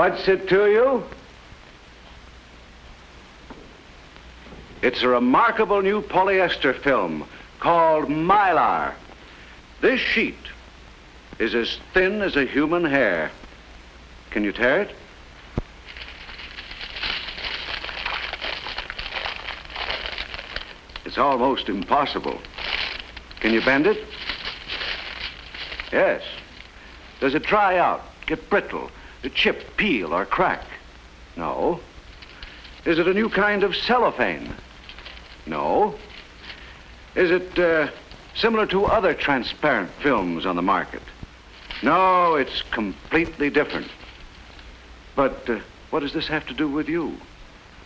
What's it to you? It's a remarkable new polyester film called Mylar. This sheet is as thin as a human hair. Can you tear it? It's almost impossible. Can you bend it? Yes. Does it dry out, get brittle, chip, peel, or crack? No. Is it a new kind of cellophane? No. Is it similar to other transparent films on the market? No, it's completely different. But what does this have to do with you?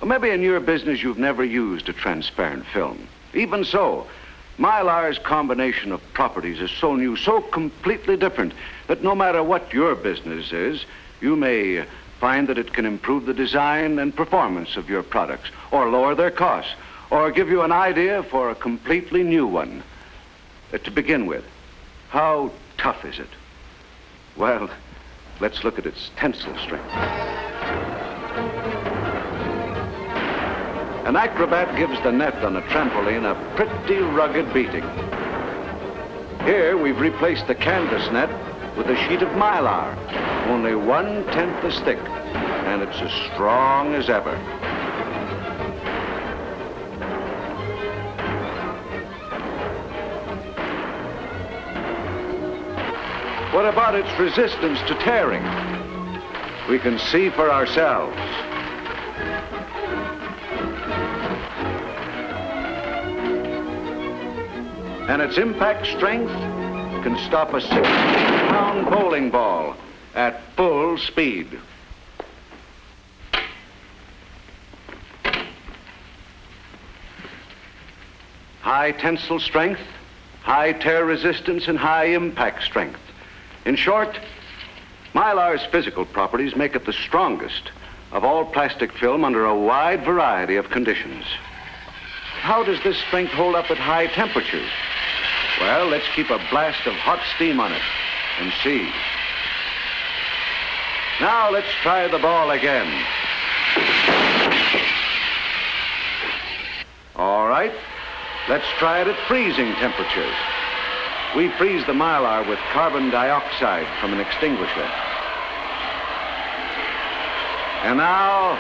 Well, maybe in your business you've never used a transparent film. Even so, Mylar's combination of properties is so new, so completely different, that no matter what your business is, you may find that it can improve the design and performance of your products, or lower their costs, or give you an idea for a completely new one. To begin with, how tough is it? Well, let's look at its tensile strength. An acrobat gives the net on a trampoline a pretty rugged beating. Here we've replaced the canvas net with a sheet of Mylar, only 1/10 as thick, and it's as strong as ever. What about its resistance to tearing? We can see for ourselves. And its impact strength can stop a 60-pound bowling ball at full speed. High tensile strength, high tear resistance, and high impact strength. In short, Mylar's physical properties make it the strongest of all plastic film under a wide variety of conditions. How does this strength hold up at high temperatures? Well, let's keep a blast of hot steam on it and see. Now let's try the ball again. All right, let's try it at freezing temperatures. We freeze the Mylar with carbon dioxide from an extinguisher. And now,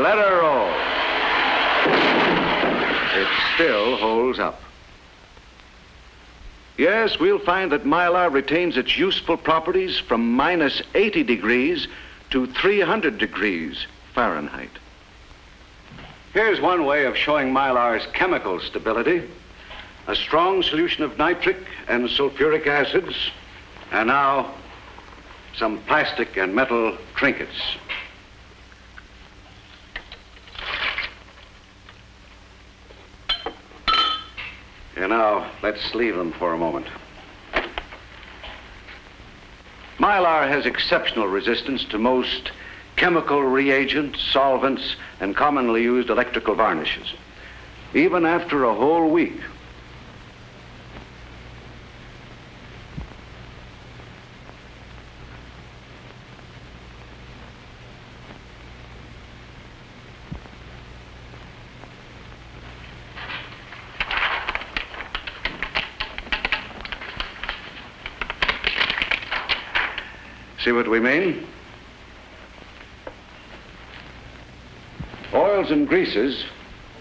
let her roll. It still holds up. Yes, we'll find that Mylar retains its useful properties from -80 degrees to 300 degrees Fahrenheit. Here's one way of showing Mylar's chemical stability. A strong solution of nitric and sulfuric acids, and now some plastic and metal trinkets. And now, let's leave them for a moment. Mylar has exceptional resistance to most chemical reagents, solvents, and commonly used electrical varnishes, even after a whole week. See what we mean? Oils and greases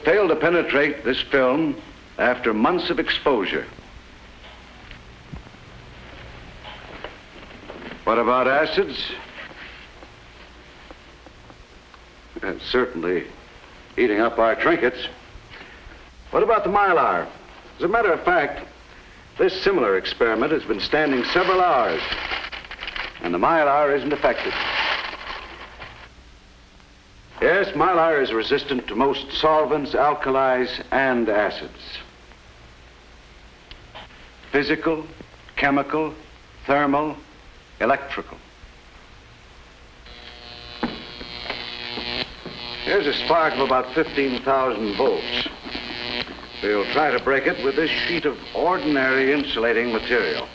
fail to penetrate this film after months of exposure. What about acids? That's certainly eating up our trinkets. What about the Mylar? As a matter of fact, this similar experiment has been standing several hours, and the Mylar isn't affected. Yes, Mylar is resistant to most solvents, alkalis, and acids. Physical, chemical, thermal, electrical. Here's a spark of about 15,000 volts. We'll try to break it with this sheet of ordinary insulating material.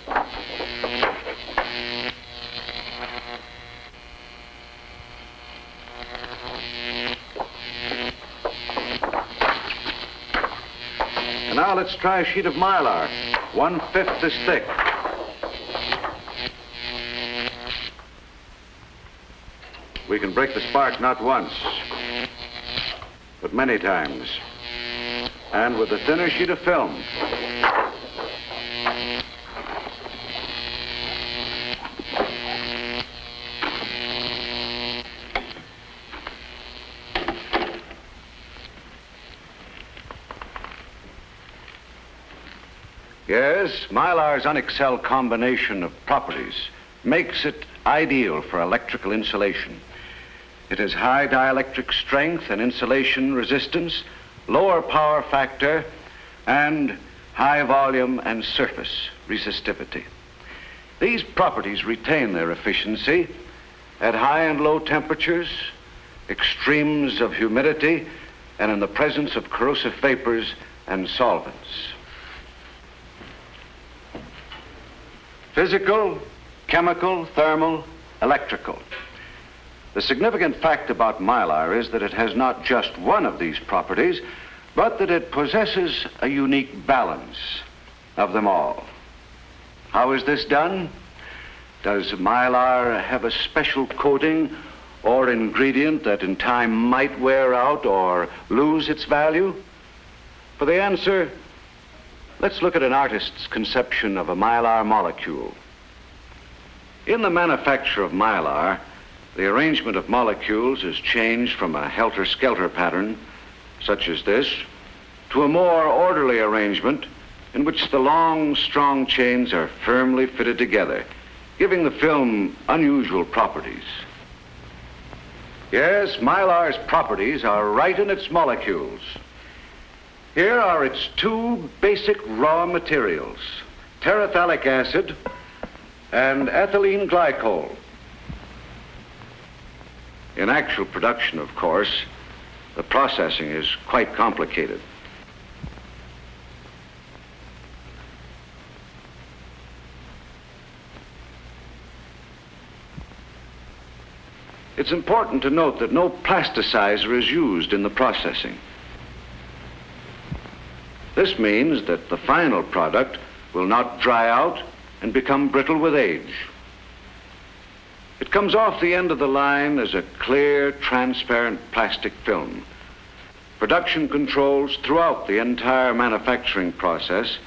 now let's try a sheet of Mylar, 1/5 as thick. We can break the spark not once, but many times. And with a thinner sheet of film. Yes, Mylar's unexcelled combination of properties makes it ideal for electrical insulation. It has high dielectric strength and insulation resistance, lower power factor, and high volume and surface resistivity. These properties retain their efficiency at high and low temperatures, extremes of humidity, and in the presence of corrosive vapors and solvents. Physical, chemical, thermal, electrical. The significant fact about Mylar is that it has not just one of these properties, but that it possesses a unique balance of them all. How is this done? Does Mylar have a special coating or ingredient that in time might wear out or lose its value? For the answer, let's look at an artist's conception of a Mylar molecule. In the manufacture of Mylar, the arrangement of molecules is changed from a helter-skelter pattern, such as this, to a more orderly arrangement in which the long, strong chains are firmly fitted together, giving the film unusual properties. Yes, Mylar's properties are right in its molecules. Here are its two basic raw materials, terephthalic acid and ethylene glycol. In actual production, of course, the processing is quite complicated. It's important to note that no plasticizer is used in the processing. This means that the final product will not dry out and become brittle with age. It comes off the end of the line as a clear, transparent plastic film. Production controls throughout the entire manufacturing process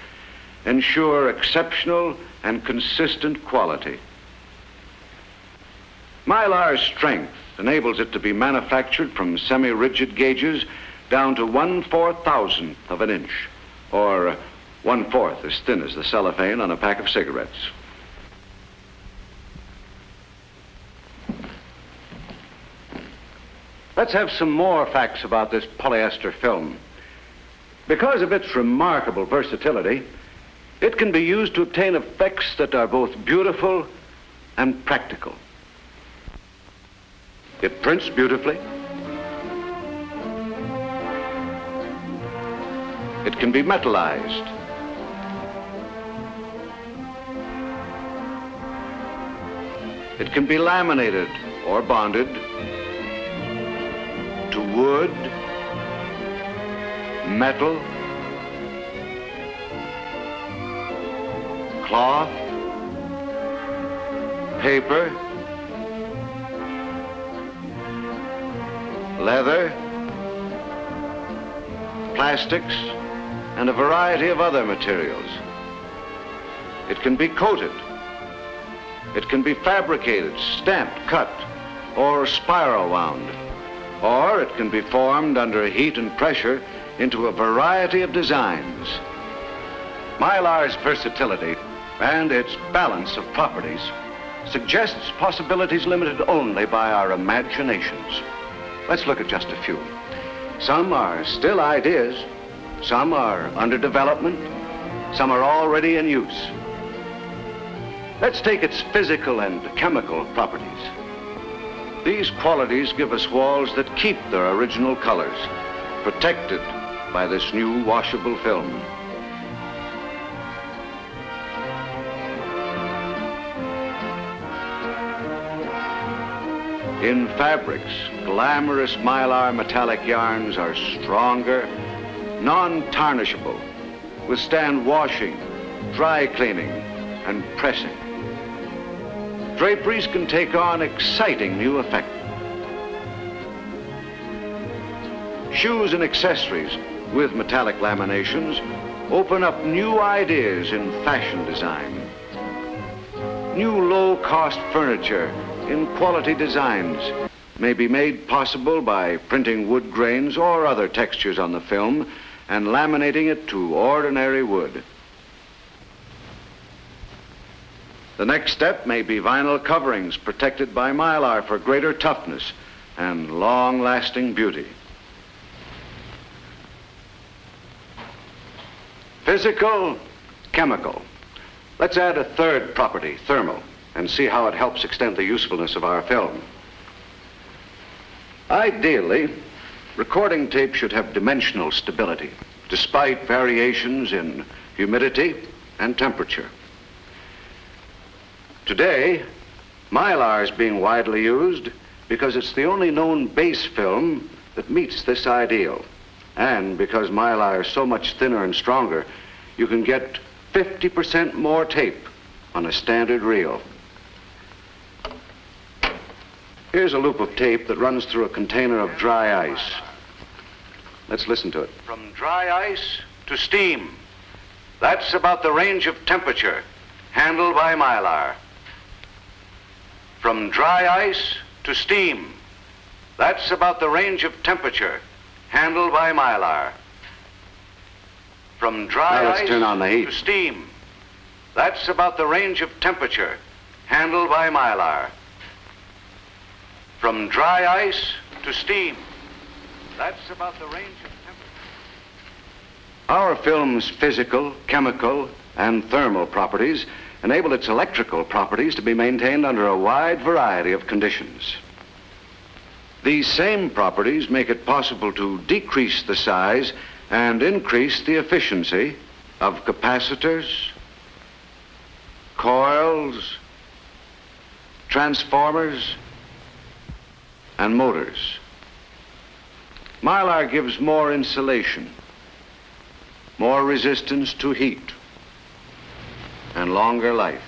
ensure exceptional and consistent quality. Mylar's strength enables it to be manufactured from semi-rigid gauges down to 1/4000th of an inch, or 1/4 as thin as the cellophane on a pack of cigarettes. Let's have some more facts about this polyester film. Because of its remarkable versatility, it can be used to obtain effects that are both beautiful and practical. It prints beautifully. It can be metallized. It can be laminated or bonded to wood, metal, cloth, paper, leather, plastics, and a variety of other materials. It can be coated. It can be fabricated, stamped, cut, or spiral wound. Or it can be formed under heat and pressure into a variety of designs. Mylar's versatility and its balance of properties suggests possibilities limited only by our imaginations. Let's look at just a few. Some are still ideas, some are under development, some are already in use. Let's take its physical and chemical properties. These qualities give us walls that keep their original colors, protected by this new washable film. In fabrics, glamorous Mylar metallic yarns are stronger, non-tarnishable, withstand washing, dry cleaning, and pressing. Draperies can take on exciting new effects. Shoes and accessories with metallic laminations open up new ideas in fashion design. New low-cost furniture in quality designs may be made possible by printing wood grains or other textures on the film and laminating it to ordinary wood. The next step may be vinyl coverings protected by Mylar for greater toughness and long-lasting beauty. Physical, chemical. Let's add a third property, thermal, and see how it helps extend the usefulness of our film. Ideally, recording tape should have dimensional stability, despite variations in humidity and temperature. Today, Mylar is being widely used because it's the only known base film that meets this ideal. And because Mylar is so much thinner and stronger, you can get 50% more tape on a standard reel. Here's a loop of tape that runs through a container of dry ice. Let's listen to it. From dry ice to steam. That's about the range of temperature handled by Mylar. From dry ice to steam. That's about the range of temperature handled by Mylar. From dry ice turn on the heat. To steam. That's about the range of temperature handled by Mylar. From dry ice to steam. That's about the range of temperature. Our film's physical, chemical, and thermal properties enable its electrical properties to be maintained under a wide variety of conditions. These same properties make it possible to decrease the size and increase the efficiency of capacitors, coils, transformers, and motors. Mylar gives more insulation, more resistance to heat, and longer life.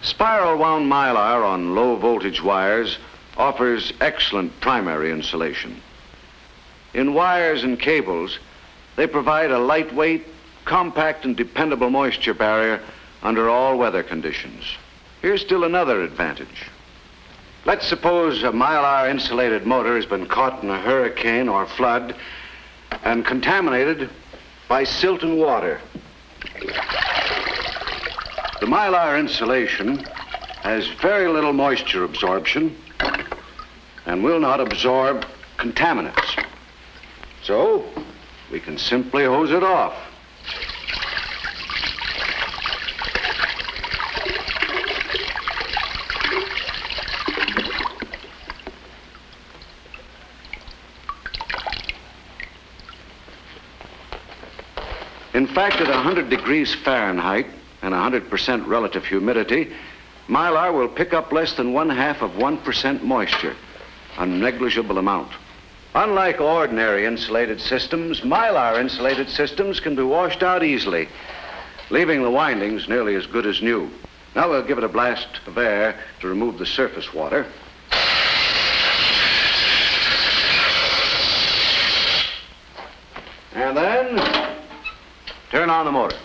Spiral wound Mylar on low voltage wires offers excellent primary insulation. In wires and cables, they provide a lightweight, compact, and dependable moisture barrier under all weather conditions. Here's still another advantage. Let's suppose a Mylar insulated motor has been caught in a hurricane or flood and contaminated by silt and water. The Mylar insulation has very little moisture absorption and will not absorb contaminants. So, we can simply hose it off. In fact, at 100 degrees Fahrenheit and 100% relative humidity, Mylar will pick up less than 0.5% moisture, a negligible amount. Unlike ordinary insulated systems, Mylar insulated systems can be washed out easily, leaving the windings nearly as good as new. Now we'll give it a blast of air to remove the surface water. And then turn on the motor.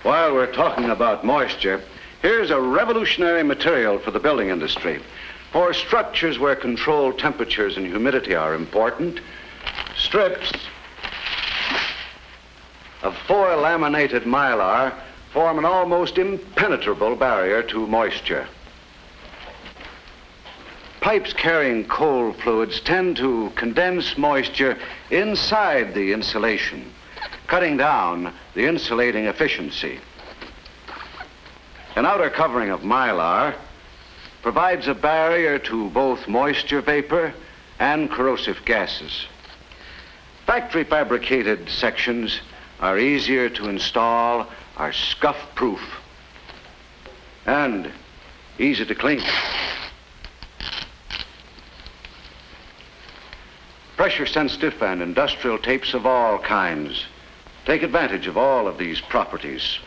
While we're talking about moisture, here's a revolutionary material for the building industry. For structures where controlled temperatures and humidity are important, strips of foil laminated Mylar form an almost impenetrable barrier to moisture. Pipes carrying cold fluids tend to condense moisture inside the insulation, cutting down the insulating efficiency. An outer covering of Mylar provides a barrier to both moisture vapor and corrosive gases. Factory fabricated sections are easier to install, are scuff-proof, and easy to clean. Pressure-sensitive and industrial tapes of all kinds take advantage of all of these properties.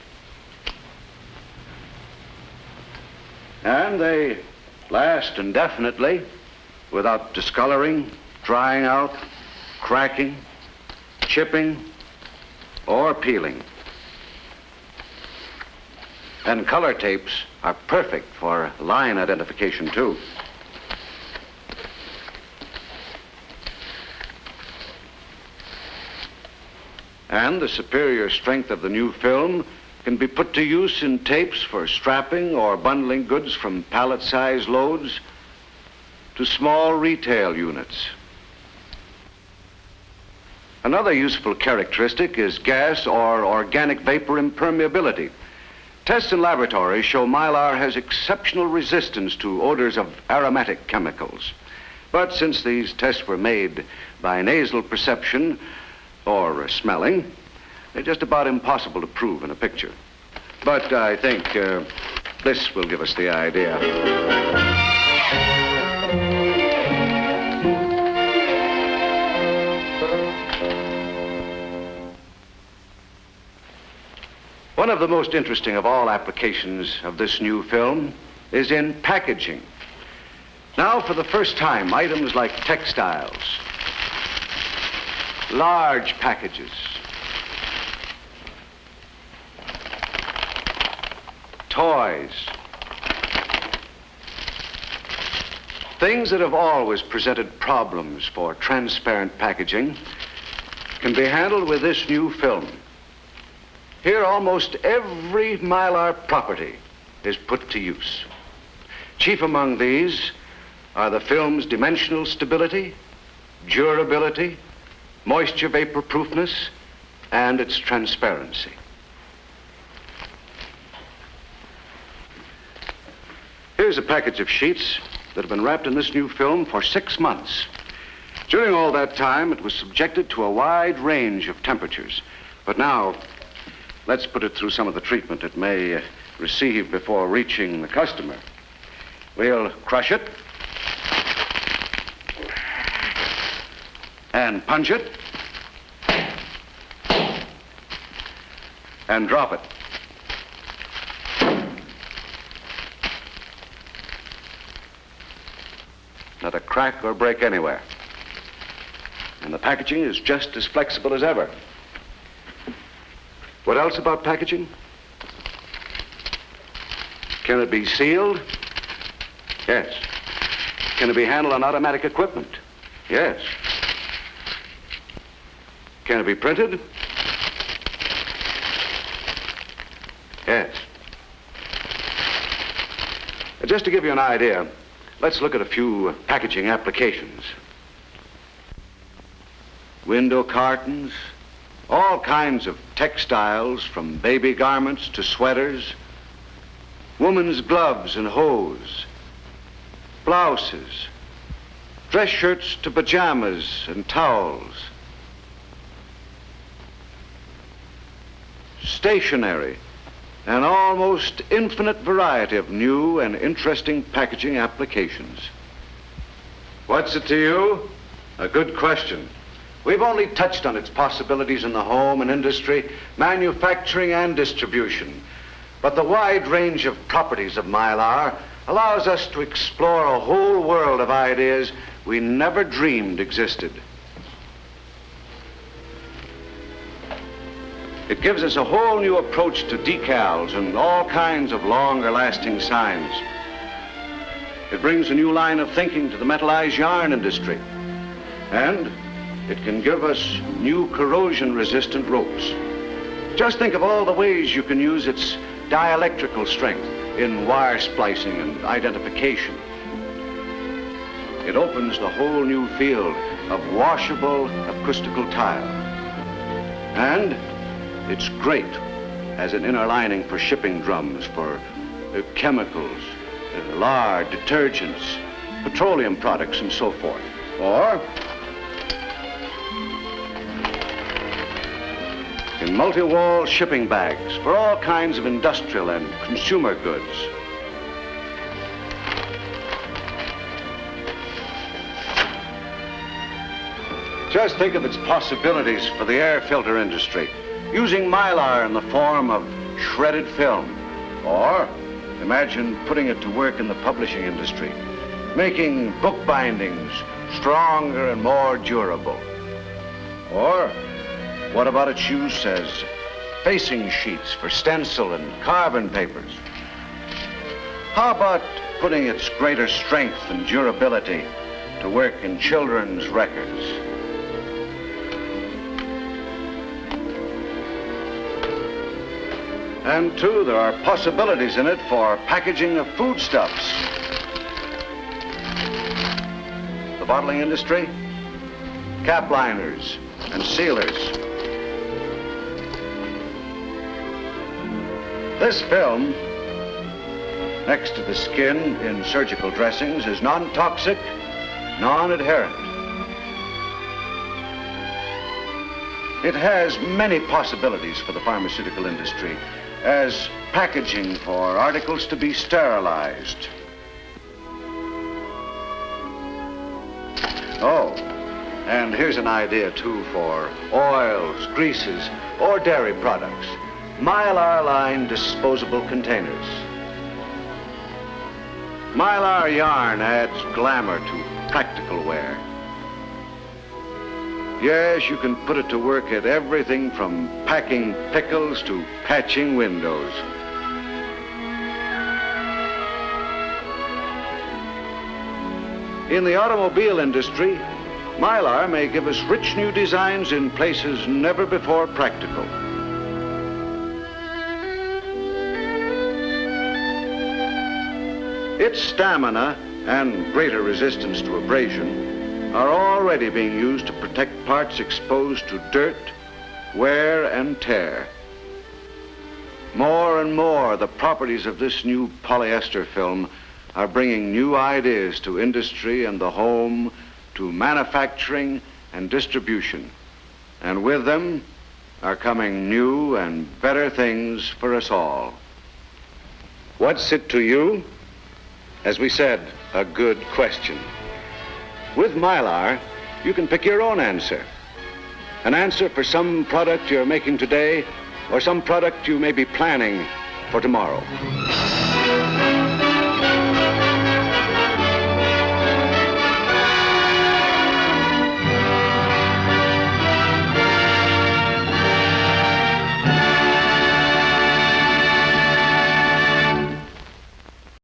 And they last indefinitely without discoloring, drying out, cracking, chipping, or peeling. And color tapes are perfect for line identification, too. And the superior strength of the new film can be put to use in tapes for strapping or bundling goods from pallet-size loads to small retail units. Another useful characteristic is gas or organic vapor impermeability. Tests in laboratories show Mylar has exceptional resistance to odors of aromatic chemicals. But since these tests were made by nasal perception or smelling, they're just about impossible to prove in a picture. But I think this will give us the idea. One of the most interesting of all applications of this new film is in packaging. Now, for the first time, items like textiles, large packages, toys, things that have always presented problems for transparent packaging can be handled with this new film. Here, almost every Mylar property is put to use. Chief among these are the film's dimensional stability, durability, moisture vapor proofness, and its transparency. Here's a package of sheets that have been wrapped in this new film for 6 months. During all that time, it was subjected to a wide range of temperatures. But now, let's put it through some of the treatment it may receive before reaching the customer. We'll crush it and punch it and drop it. Not a crack or break anywhere. And the packaging is just as flexible as ever. What else about packaging? Can it be sealed? Yes. Can it be handled on automatic equipment? Yes. Can it be printed? Yes. Just to give you an idea, let's look at a few packaging applications. Window cartons, all kinds of textiles from baby garments to sweaters, women's gloves and hose, blouses, dress shirts to pajamas and towels, stationery, an almost infinite variety of new and interesting packaging applications. What's it to you? A good question. We've only touched on its possibilities in the home and industry, manufacturing and distribution. But the wide range of properties of Mylar allows us to explore a whole world of ideas we never dreamed existed. It gives us a whole new approach to decals and all kinds of longer-lasting signs. It brings a new line of thinking to the metallized yarn industry. And it can give us new corrosion-resistant ropes. Just think of all the ways you can use its dielectrical strength in wire splicing and identification. It opens the whole new field of washable acoustical tile. And it's great as an inner lining for shipping drums, for chemicals, lard, detergents, petroleum products, and so forth. Or in multi-wall shipping bags for all kinds of industrial and consumer goods. Just think of its possibilities for the air filter industry, using Mylar in the form of shredded film. Or imagine putting it to work in the publishing industry, making book bindings stronger and more durable. Or what about its use as facing sheets for stencil and carbon papers? How about putting its greater strength and durability to work in children's records? And too, there are possibilities in it for packaging of foodstuffs. The bottling industry, cap liners and sealers. This film, next to the skin in surgical dressings, is non-toxic, non-adherent. It has many possibilities for the pharmaceutical industry as packaging for articles to be sterilized. Oh, and here's an idea too for oils, greases, or dairy products. Mylar-lined disposable containers. Mylar yarn adds glamour to practical wear. Yes, you can put it to work at everything from packing pickles to patching windows. In the automobile industry, Mylar may give us rich new designs in places never before practical. Its stamina and greater resistance to abrasion are already being used to protect parts exposed to dirt, wear, and tear. More and more, the properties of this new polyester film are bringing new ideas to industry and the home, to manufacturing and distribution. And with them are coming new and better things for us all. What's it to you? As we said, a good question. With Mylar, you can pick your own answer. An answer for some product you're making today, or some product you may be planning for tomorrow.